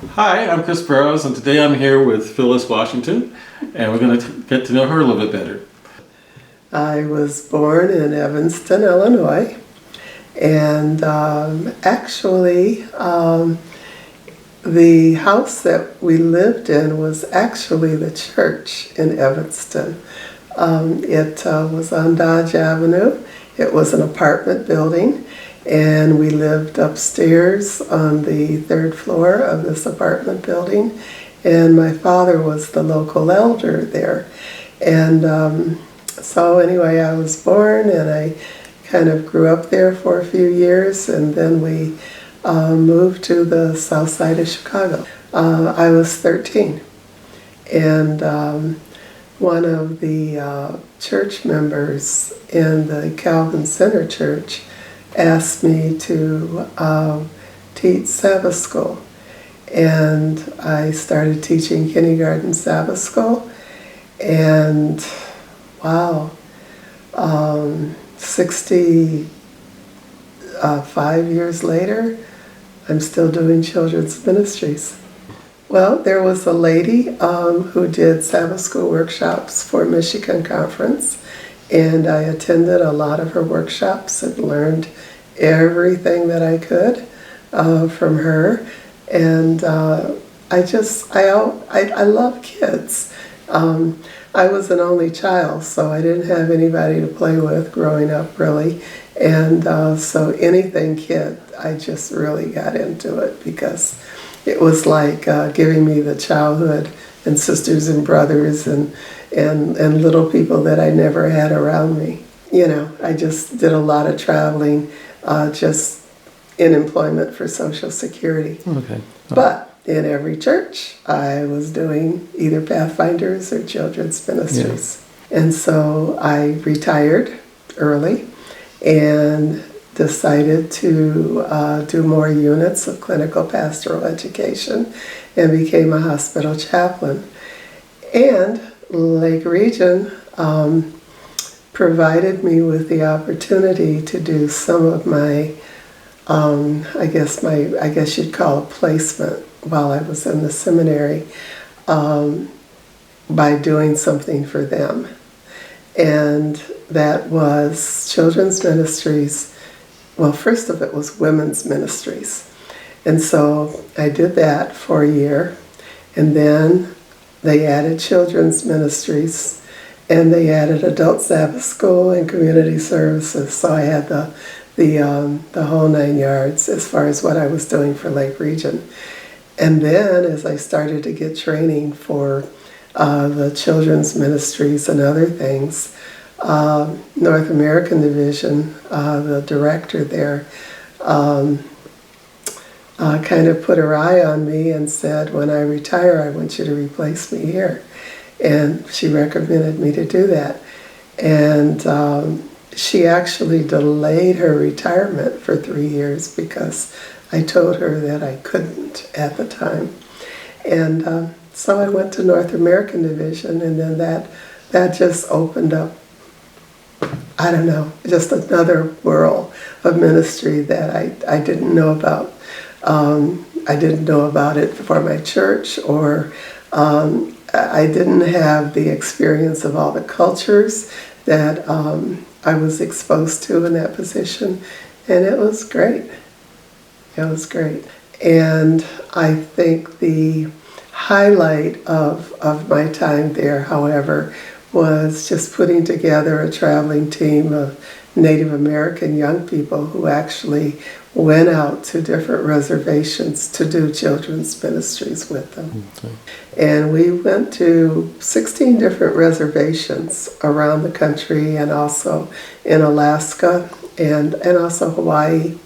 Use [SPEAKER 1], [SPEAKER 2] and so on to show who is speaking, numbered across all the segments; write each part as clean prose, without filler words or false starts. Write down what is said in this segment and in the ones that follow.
[SPEAKER 1] Hi, I'm Chris Burrows, and today I'm here with Phyllis Washington, and we're going to get to know her a little bit better.
[SPEAKER 2] I was born in Evanston, Illinois, and the house that we lived in was actually the church in Evanston. It was on Dodge Avenue. It was an apartment building, and we lived upstairs on the third floor of this apartment building, and my father was the local elder there. And so anyway, I was born, and I kind of grew up there for a few years, and then we moved to the south side of Chicago. I was 13, and one of the church members in the Calvin Center Church asked me to teach Sabbath school. And I started teaching kindergarten Sabbath school, and wow, 65 years later, I'm still doing children's ministries. Well, there was a lady who did Sabbath school workshops for Michigan Conference, and I attended a lot of her workshops and learned everything that I could from her. And I love kids. I was an only child, so I didn't have anybody to play with growing up, really. And so anything kid, I just really got into it because it was like giving me the childhood and sisters and brothers and little people that I never had around me. You know, I just did a lot of traveling, just in employment for Social Security.
[SPEAKER 1] Okay.
[SPEAKER 2] But in every church, I was doing either Pathfinders or children's ministries. Yeah. And so I retired early and decided to do more units of clinical pastoral education and became a hospital chaplain. And Lake Region provided me with the opportunity to do some of my, I guess you'd call it placement while I was in the seminary, by doing something for them. And that was children's ministries. Well, first of it was women's ministries. And so I did that for a year, and then they added children's ministries, and they added adult Sabbath school and community services. So I had the whole 9 yards as far as what I was doing for Lake Region. And then as I started to get training for the children's ministries and other things, North American Division, the director there, kind of put her eye on me and said, when I retire, I want you to replace me here. And she recommended me to do that. And she actually delayed her retirement for 3 years because I told her that I couldn't at the time. And so I went to North American Division, and then that just opened up, I don't know, just another world of ministry that I didn't know about. I didn't know about it for my church, or I didn't have the experience of all the cultures that I was exposed to in that position, and it was great. It was great. And I think the highlight of my time there, however, was just putting together a traveling team of Native American young people who actually went out to different reservations to do children's ministries with them. Okay. And we went to 16 different reservations around the country, and also in Alaska and also Hawaii,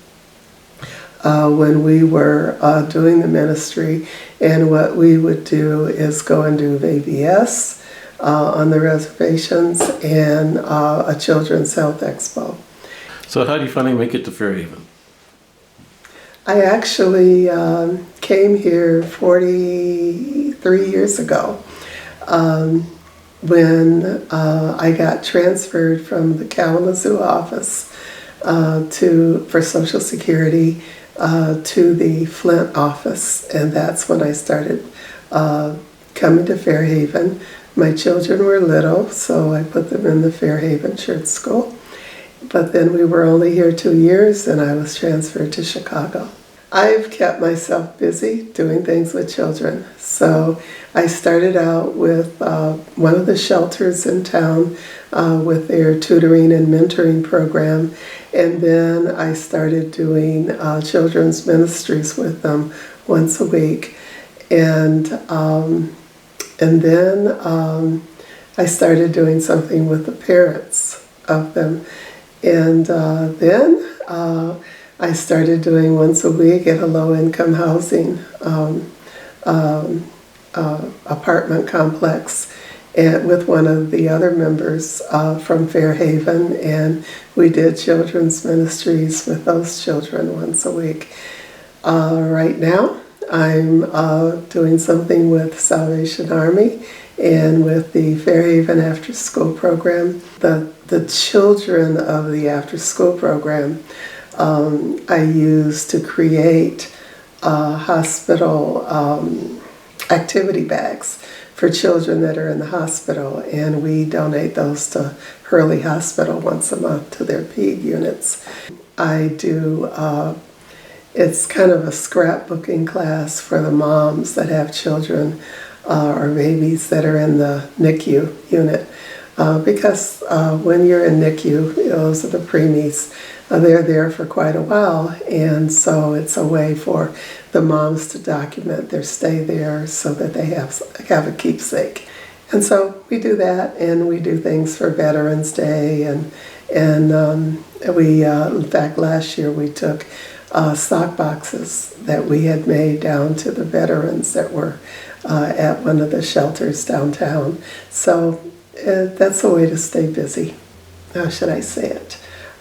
[SPEAKER 2] when we were doing the ministry. And what we would do is go and do VBS on the reservations and a children's health expo.
[SPEAKER 1] So how do you finally make it to Fairhaven?
[SPEAKER 2] I actually came here 43 years ago when I got transferred from the Kalamazoo office for Social Security to the Flint office, and that's when I started coming to Fairhaven. My children were little, so I put them in the Fairhaven Church School. But then we were only here 2 years, and I was transferred to Chicago. I've kept myself busy doing things with children. So I started out with one of the shelters in town with their tutoring and mentoring program. And then I started doing children's ministries with them once a week. And then I started doing something with the parents of them. And then I started doing once a week at a low-income housing apartment complex and with one of the other members from Fairhaven, and we did children's ministries with those children once a week. Right now, I'm doing something with Salvation Army and with the Fairhaven After School program. The children of the After School program I use to create hospital activity bags for children that are in the hospital, and we donate those to Hurley Hospital once a month to their PED units. I do, it's kind of a scrapbooking class for the moms that have children or babies that are in the NICU unit. Because when you're in NICU, those are the preemies, they're there for quite a while, and so it's a way for the moms to document their stay there so that they have a keepsake. And so we do that, and we do things for Veterans Day, and we, in fact, last year we took sock boxes that we had made down to the veterans that were at one of the shelters downtown. So that's a way to stay busy. How should I say it?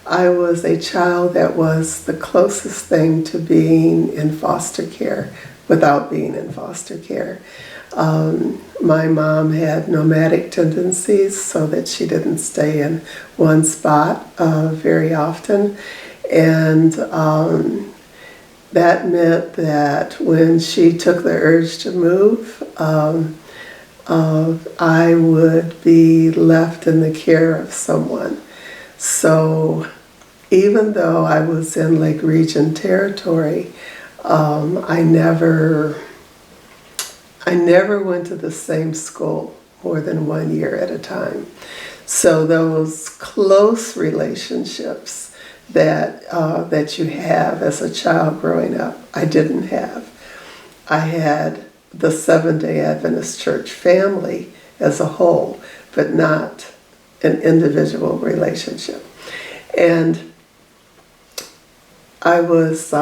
[SPEAKER 2] I was a child that was the closest thing to being in foster care without being in foster care. My mom had nomadic tendencies, so that she didn't stay in one spot very often. And that meant that when she took the urge to move, I would be left in the care of someone. So even though I was in Lake Region territory, I never went to the same school more than 1 year at a time. So those close relationships that you have as a child growing up, I didn't have. I had the Seventh-day Adventist Church family as a whole, but not an individual relationship. And there was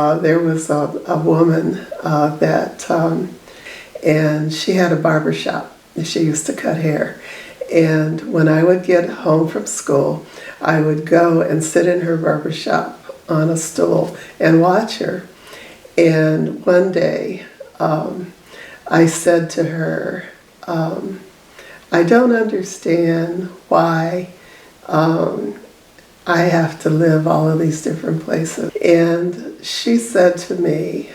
[SPEAKER 2] a woman and she had a barber shop, and she used to cut hair. And when I would get home from school, I would go and sit in her barber shop on a stool and watch her. And one day, I said to her, I don't understand why I have to live all of these different places. And she said to me,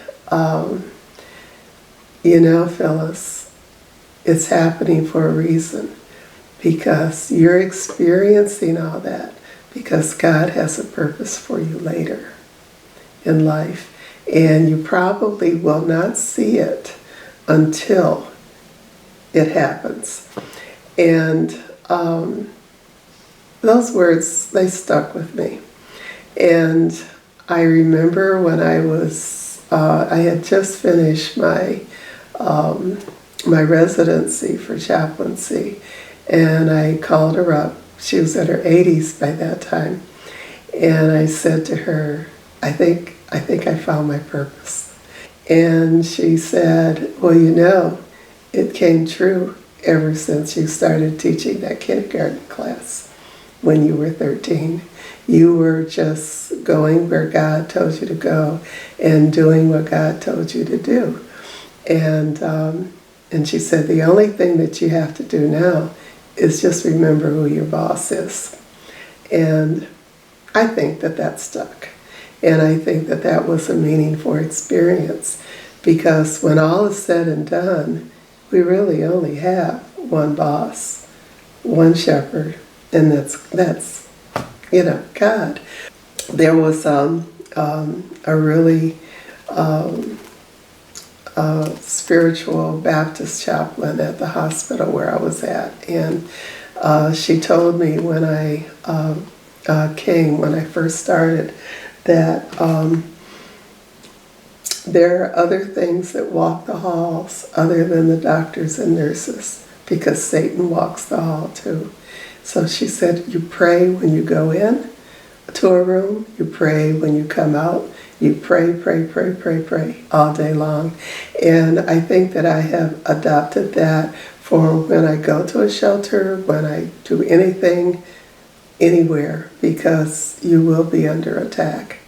[SPEAKER 2] you know, Phyllis, it's happening for a reason, because you're experiencing all that because God has a purpose for you later in life. And you probably will not see it until it happens. And those words, they stuck with me. And I remember when I had just finished my residency for chaplaincy, and I called her up. She was in her 80s by that time. And I said to her, I think I found my purpose. And she said, well, you know, it came true ever since you started teaching that kindergarten class when you were 13. You were just going where God told you to go and doing what God told you to do. And she said, the only thing that you have to do now is just remember who your boss is. And I think that stuck. And I think that that was a meaningful experience, because when all is said and done, we really only have one boss, one shepherd, and that's God. There was a really spiritual Baptist chaplain at the hospital where I was at, and she told me when I when I first started, that there are other things that walk the halls other than the doctors and nurses, because Satan walks the hall too. So she said, you pray when you go in to a room, you pray when you come out, you pray, pray, pray, pray, pray all day long. And I think that I have adopted that for when I go to a shelter, when I do anything, anywhere, because you will be under attack.